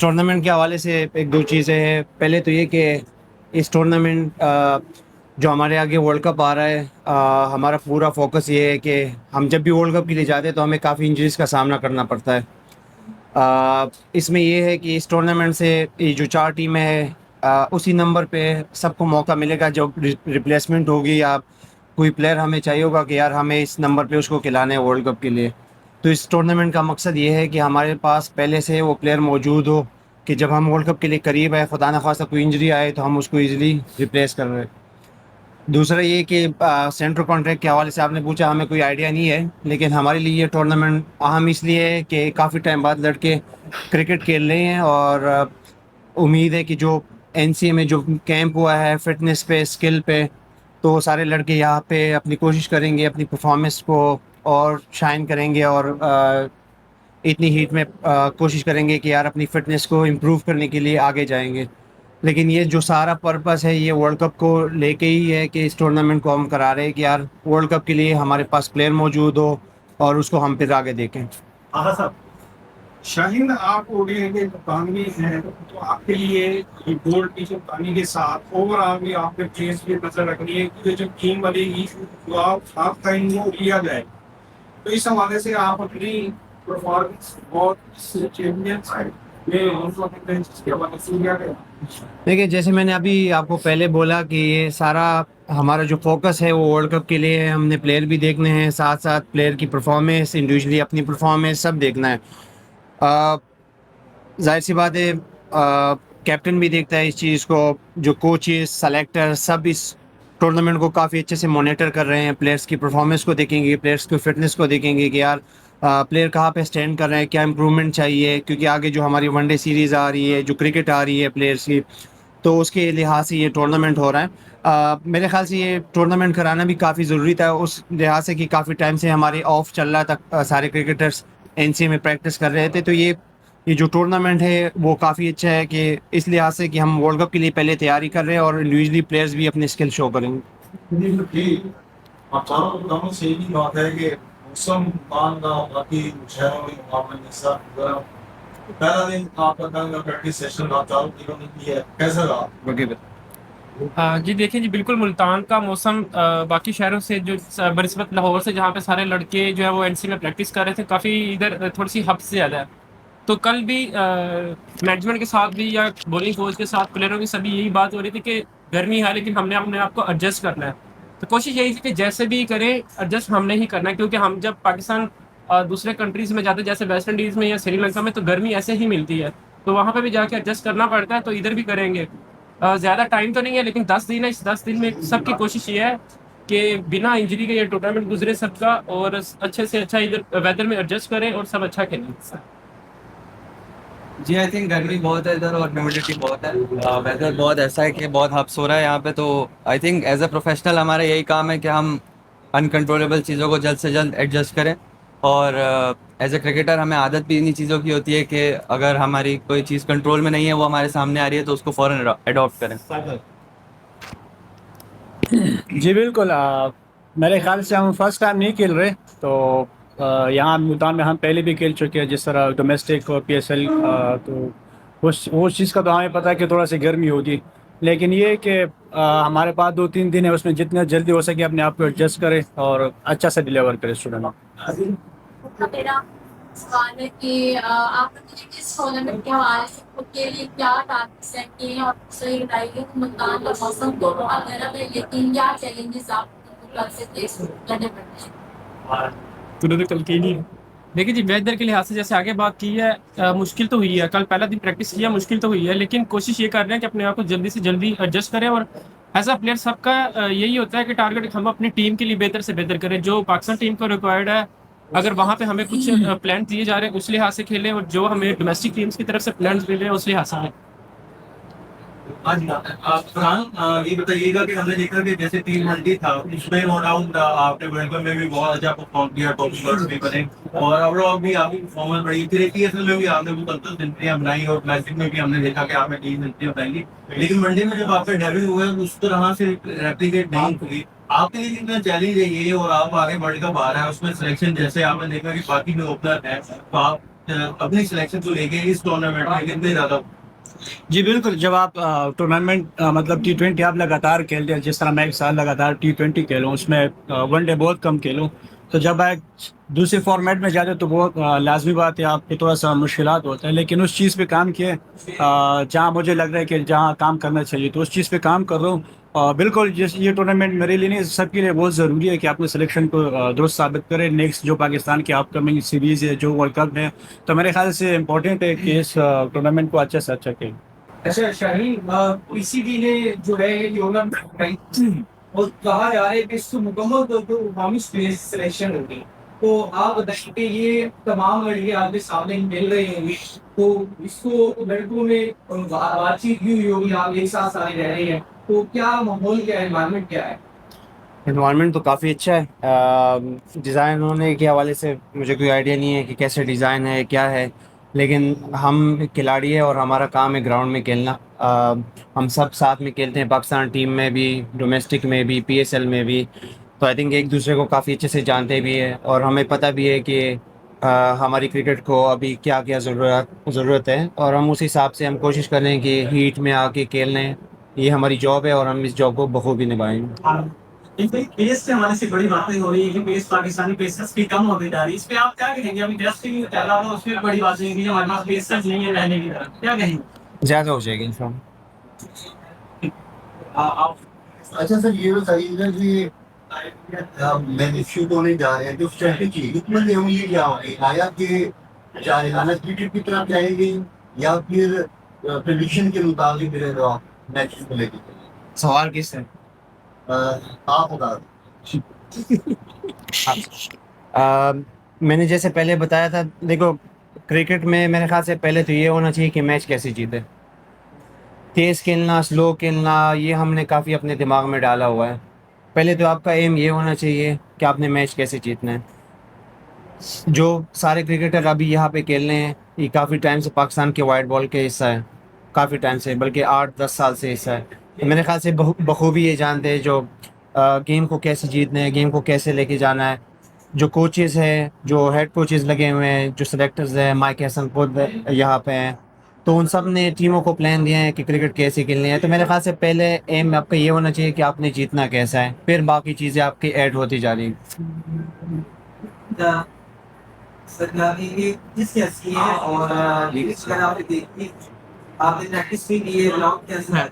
Tournament के हवाले से एक दो चीज़ें हैं। पहले तो ये कि इस टूर्नामेंट जो हमारे आगे वर्ल्ड कप आ रहा है, हमारा पूरा फोकस ये है कि हम जब भी वर्ल्ड कप के लिए जाते हैं तो हमें काफ़ी इंजरीज़ का सामना करना पड़ता है। इसमें ये है कि इस टूर्नामेंट से ये जो 4 टीमें हैं, उसी नंबर पे सबको मौका मिलेगा। जब रिप्लेसमेंट होगी या कोई प्लेयर हमें चाहिए होगा कि यार हमें इस नंबर पे उसको खिलाना है वर्ल्ड कप के लिए, तो इस टूर्नामेंट का मकसद ये है कि हमारे पास पहले से वो प्लेयर मौजूद हो कि जब हम वर्ल्ड कप के लिए करीब आए, खुदा न खास्ता कोई इंजरी आए तो हम उसको ईज़िली रिप्लेस कर रहे हैं। दूसरा ये कि सेंट्रल कॉन्ट्रैक्ट के हवाले से आपने पूछा, हमें कोई आइडिया नहीं है, लेकिन हमारे लिए ये टूर्नामेंट अहम इसलिए है कि काफ़ी टाइम बाद लड़के क्रिकेट खेल रहे हैं और उम्मीद है कि जो एनसीए में जो कैंप हुआ है फिटनेस पे, स्किल पे, तो सारे लड़के यहाँ पे अपनी कोशिश करेंगे, अपनी परफॉर्मेंस को और शाइन करेंगे और इतनी हीट में कोशिश करेंगे कि यार अपनी फ़िटनेस को इम्प्रूव करने के लिए आगे जाएँगे। लेकिन ये जो सारा पर्पस है ये वर्ल्ड कप को लेके ही है कि इस टूर्नामेंट को हम करा रहे हैं कि यार वर्ल्ड कप के लिए हमारे पास प्लेयर मौजूद हो और उसको हम फिर आगे देखें। आहा साहब, शाहीन आप ओडीआई के कप्तान भी हैं, तो आपके लिए ये गोल्ड की कप्तानी के साथ ओवरऑल भी आपने प्लेयर्स पे नजर रखनी है कि ये जो टीम बनेगी तो आपका इनको लिया जाए। तो इस हवाले से आप अपनी परफॉर्मेंस और चैंपियन साइड में उनको अपने इसके हवाले से लिया गया। देखिए, जैसे मैंने अभी आपको पहले बोला कि ये सारा हमारा जो फ़ोकस है वो वर्ल्ड कप के लिए है। हमने प्लेयर भी देखने हैं, साथ-साथ प्लेयर की परफ़ॉर्मेंस, इंडिविजुअली अपनी परफ़ॉर्मेंस सब देखना है। अ, ज़ाहिर-सी बात है, कैप्टन भी देखता है इस चीज़ को, जो कोचेस, सेलेक्टर सब इस टूर्नामेंट को काफ़ी अच्छे से मॉनिटर कर रहे हैं। प्लेयर्स की परफ़ॉर्मेंस को देखेंगे, प्लेयर्स की फ़िटनेस को देखेंगे कि यार प्लेयर कहाँ पे स्टैंड कर रहे हैं, क्या इम्प्रूवमेंट चाहिए, क्योंकि आगे जो हमारी वनडे सीरीज़ आ रही है, जो क्रिकेट आ रही है प्लेयर्स की, तो उसके लिहाज से ये टूर्नामेंट हो रहा है। मेरे ख़्याल से ये टूर्नामेंट कराना भी काफ़ी ज़रूरी था, उस लिहाज से कि काफ़ी टाइम से हमारे ऑफ चल रहा था, सारे क्रिकेटर्स एनसीए में प्रैक्टिस कर रहे थे, तो ये जो टूर्नामेंट है वो काफ़ी अच्छा है कि इस लिहाज से कि हम वर्ल्ड कप के लिए पहले तैयारी कर रहे हैं और इंडिविजुअली प्लेयर्स भी अपने स्किल शो करेंगे। दोनों से ही बात है कि मौसम मान का बाकी शहरों में मुकाबले के साथ पहला दिन आपका कल का प्रैक्टिस सेशन आप चालू दिनों ने किया है, कैसा रहा? जी देखिए जी, बिल्कुल मुल्तान का मौसम बाकी शहरों से जो बनिस्बत लाहौर से जहाँ पे सारे लड़के जो है वो एनसी में प्रैक्टिस कर रहे थे, काफ़ी इधर थोड़ी सी हद से ज़्यादा है। तो कल भी मैनेजमेंट के साथ भी या बॉलिंग कोच के साथ प्लेयरों की सभी यही बात हो रही थी कि गर्मी है लेकिन हमने अपने आप को एडजस्ट करना है। तो कोशिश यही थी कि जैसे भी करें एडजस्ट हमने ही करना है, क्योंकि हम जब पाकिस्तान दूसरे कंट्रीज़ में जाते हैं जैसे वेस्ट इंडीज़ में या श्रीलंका में, तो गर्मी ऐसे ही मिलती है। तो वहाँ पे भी जाके एडजस्ट करना पड़ता है, तो इधर भी करेंगे। ज़्यादा टाइम तो नहीं है लेकिन 10 दिन है, इस 10 दिन में सबकी कोशिश ये है कि बिना इंजरी के ये टूर्नामेंट गुजरे सबका, और अच्छे से अच्छा इधर वेदर में एडजस्ट करें और सब अच्छा खेलें। जी आई थिंक गर्मी बहुत है इधर और ह्यूमिडिटी बहुत है। वेदर बहुत ऐसा है कि बहुत हब्स हो रहा है यहाँ पे। तो I think as a professional हमारा यही काम है कि हम अनकंट्रोलेबल चीज़ों को जल्द से जल्द एडजस्ट करें। और एज ए क्रिकेटर हमें आदत भी इन्हीं चीज़ों की होती है कि अगर हमारी कोई चीज़ कंट्रोल में नहीं है, वो हमारे सामने आ रही है, तो उसको फ़ौरन अडॉप्ट करें। जी बिल्कुल। मेरे ख्याल से हम फर्स्ट टाइम नहीं खेल रहे, तो यहाँ मुल्तान में हम पहले भी खेल चुके हैं, जिस तरह डोमेस्टिक और पीएसएल। तो उस चीज़ का तो हमें पता है कि थोड़ा सी गर्मी होगी, लेकिन ये है कि हमारे पास 2-3 दिन है, उसमें जितना जल्दी हो सके अपने आप को एडजस्ट करें और अच्छा से डिलीवर करें स्टूडेंट। मेरा सवाल है कि आपने मुझे इस टूर्नामेंट के हवाले से खुद के लिए क्या टारगेट सेट किए हैं, और सही बताइए कि मुल्तान का मौसम तो बहुत गर्म है, लेकिन क्या चैलेंजेस आपको कल से फेस करने पड़ते हैं? तूने तो कल की नहीं। देखिए जी, वेदर के लिहाज से जैसे आगे बात की है, मुश्किल तो हुई है। कल पहला दिन प्रैक्टिस किया, मुश्किल तो हुई है, लेकिन कोशिश ये कर रहे हैं कि अपने आप को जल्दी से जल्दी एडजस्ट करें। और एज अ प्लेयर सबका यही होता है कि टारगेट हम अपनी टीम के लिए बेहतर से बेहतर करें। जो पाकिस्तान टीम को रिक्वायर्ड है, अगर वहाँ पे हमें कुछ प्लान दिए जा रहे हैं उस लिहाज से खेलें, और जो हमें डोमेस्टिक टीम्स की तरफ से प्लान मिल रहे हैं उस लिहाज से खेलें। हाँ जी, आप फरहान ये बताइएगा कि हमने देखा कि जैसे टीम मंडी था उसमें नो डाउट आपने वर्ल्ड कप में भी बहुत अच्छा परफॉर्म किया, टॉप स्कोरर्स भी बने और ओवरऑल भी आपकी परफॉर्मेंस बढ़ी। फिर पीएसएल में भी आपने मुसलसल सेंचुरियां बनाई और क्लासिक में भी हमने देखा कि आपने 3 सेंचुरियां बनाई, लेकिन मंडी में जब आपका डेब्यू हुआ उस तरह से रेप्लिकेट नहीं हुई। आपके लिए कितना चैलेंज है ये, और आप आगे वर्ल्ड कप आ रहा है उसमें सिलेक्शन जैसे आपने देखा कि बाकी में ओपनर है, तो आप अपनी सिलेक्शन को लेके इस टूर्नामेंट में कितने ज्यादा जी बिल्कुल, जब आप टूर्नामेंट मतलब T20 आप लगातार खेलते हैं, जिस तरह मैं एक साल लगातार T20 खेलूँ, उसमें वनडे बहुत कम खेलूँ, तो जब आप दूसरे फॉर्मेट में जाते हो तो बहुत लाजमी बात है, आपको थोड़ा सा मुश्किलात होता है, लेकिन उस चीज़ पे काम किए जहाँ मुझे लग रहा है कि जहाँ काम करना चाहिए तो उस चीज़ पे काम कर रहा हूँ। बिल्कुल, जैसे ये टूर्नामेंट मेरे लिए नहीं, सबके लिए बहुत ज़रूरी है कि अपने सिलेक्शन को दुरुस्त साबित करें। नेक्स्ट जो पाकिस्तान की अपकमिंग सीरीज़ है, जो वर्ल्ड कप है, तो मेरे ख्याल से इम्पोर्टेंट है कि इस टूर्नामेंट को अच्छे से अच्छा खेलें। अच्छा शाहीन, पीसीबी ने जो है ये टूर्नामेंट और कहा जा रहा है कि इसको मुकम्मल तौर पर मुकामी स्पेस सिलेक्शन होगी, तो आप बताइए कि ये तमाम लड़के आपके सामने मिल रहे होंगे, तो इसको लड़कों में बातचीत भी हुई होगी, आप एक साथ सारे रह रहे हैं, तो क्या माहौल क्या है, एनवायरनमेंट क्या है? इन्वायरमेंट तो काफ़ी अच्छा है। डिज़ाइन होने के हवाले से मुझे कोई आइडिया नहीं है कि कैसे डिज़ाइन है क्या है, लेकिन हम खिलाड़ी है और हमारा काम है ग्राउंड में खेलना। हम सब साथ में खेलते हैं, पाकिस्तान टीम में भी, डोमेस्टिक में भी, पीएसएल में भी। तो आई थिंक एक दूसरे को काफ़ी अच्छे से जानते भी है और हमें पता भी है कि हमारी क्रिकेट को अभी क्या क्या ज़रूरत है, और हम उस हिसाब से हम कोशिश कर रहे हैं कि हीट में आके खेल लें। ये हमारी जॉब है और हम इस जॉब को बखूबी निभाएंगे। पेस से हमारे से बड़ी बातें हो रही है कि पेस पाकिस्तानी पेसर्स की कम होती जा रही है, इस पे आप क्या कहेंगे? अभी टेस्ट की पहला वो उसमें बड़ी बात है कि हमारे पास पेसर्स नहीं है रहने की तरफ, क्या कहेंगे? ज़्यादा हो जाएगी इंसान। आप अच्छा सर, ये बताइए ना कि मैन इश्यू होने जा रहे हैं, जो स्ट्रेटेजी हिकमत अमली क्या होगी, आया कि जाहिराना क्रिकेट की तरफ जाएंगे या फिर प्रेडिक्शन के मुताबिक मैच को लेके चलेंगे? सवाल किस है? आप बता दें। मैंने जैसे पहले बताया था, देखो क्रिकेट में मेरे ख्याल से पहले तो ये होना चाहिए कि मैच कैसे जीते। तेज़ खेलना, स्लो खेलना, ये हमने काफ़ी अपने दिमाग में डाला हुआ है। पहले तो आपका एम ये होना चाहिए कि आपने मैच कैसे जीतना है। जो सारे क्रिकेटर अभी यहाँ पे खेल रहे हैं, ये काफ़ी टाइम से पाकिस्तान के वाइट बॉल के हिस्सा है, काफ़ी टाइम से, बल्कि 8-10 साल से हिस्सा है। तो मेरे ख्याल से बखूबी ये जानते हैं जो गेम को कैसे जीतना है, गेम को कैसे लेके जाना है। जो कोचेज़ हैं, जो हेड कोचेज़ लगे हुए हैं, जो सेलेक्टर्स हैं, माइक हैसन खुद यहाँ पे हैं, तो उन सब ने टीमों को प्लान दिया है कि क्रिकेट कैसे खेलनी है। तो मेरे ख्याल से पहले एम आपका ये होना चाहिए कि आपने जीतना कैसा है, फिर बाकी चीज़ें आपकी ऐड होती जा रही हैं। सरकारी ये किस कैसी है और इस तरह आपने देखी, आपने प्रैक्टिस भी की है, ग्राउंड कैसा है,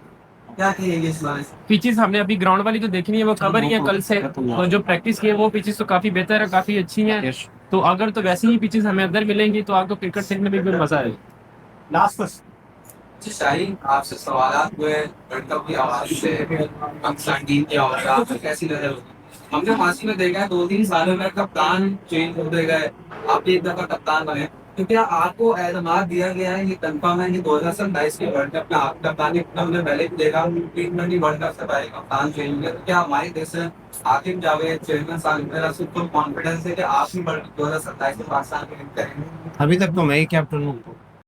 क्या कहेंगे इस बारे में? पिचेस हमने अभी ग्राउंड वाली तो देखी नहीं है, वो खबर ही है कल से, और जो प्रैक्टिस की है वो पिचेस तो काफ़ी बेहतर है, काफ़ी अच्छी हैं। तो अगर तो वैसी ही पिचेस हमें अंदर मिलेंगी तो आपको क्रिकेट सीखने में भी मज़ा आएगा। Last question. शाहीन, आपसे सवालात हुए वर्ल्ड कप की आवाज़ से पाकिस्तान टीम की आवाज़ आपको कैसी नजर होगी? हमने मासी में देखा है 2-3 सालों में कप्तान चेंज होते गए, आप एक दफा कप्तान बने, तो क्या आपको एतमाद दिया गया है, ये कंफर्म है कि 2027 के वर्ल्ड कप में आप कप्तानी, हमने पहले भी देखा T20 वर्ल्ड कप से पहले कप्तान चेंज हुए, तो क्या हमारे देश से आकिब जावेद चेयरमैन साहब मेरा फुल कॉन्फिडेंस है कि आप ही 2027 में पाकिस्तान के लिए करेंगे? अभी तक तो मैं ही कैप्टन हूँ।